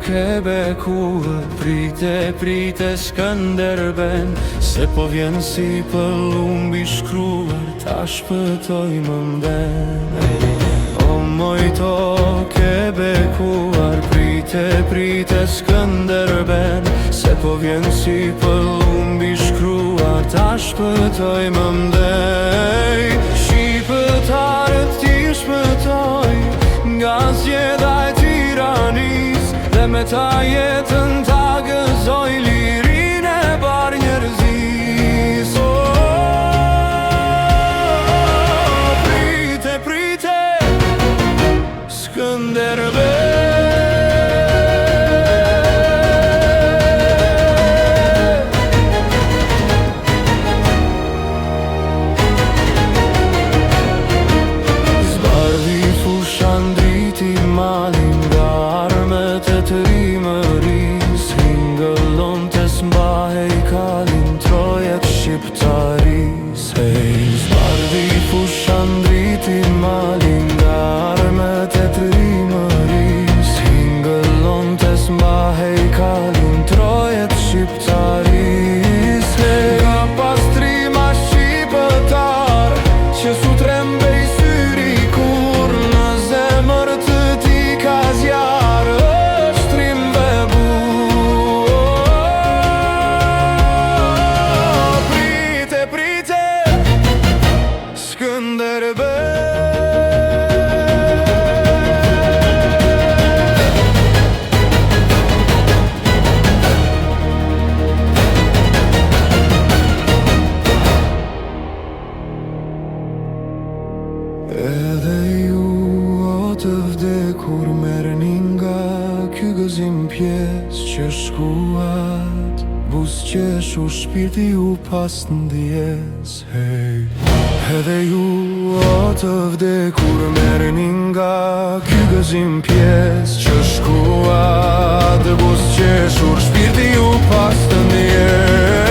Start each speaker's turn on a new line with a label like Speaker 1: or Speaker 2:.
Speaker 1: ke bekuar, prite Skënderben, se po vjen si pëllumbi shkruar, ta shpëtoj më mben. O moj toke bekuar, prite Skënderben, se po vjen si pëllumbi shkruar, ta shpëtoj më mdej. Shqipëtarët ti shpëtoj nga zgjedhja e tiranis, dhe me ta jetën ta gëzoj lirinë e bar njerëzis. Prite Skënderben. Malin nga armet e të rimëris, hingëllon të s'mbahej kalin trojet shqiptaris. Hej, zbardhi fushan driti malin nga armet e të rimëris, hingëllon të s'mbahej kalin trojet shqiptaris. Hej, ka pastrima shqiptar që su trembej syri kur në zemër të edhe ju o të vdekur, merrni nga ky gëzim pjesë që shkuat, buzëqeshu shpirti ju pas ndjes. Hey, edhe ju o të vdekur, merrni nga ky gëzim pjesë që shkuat, buzëqeshu shpirti ju pas ndjes.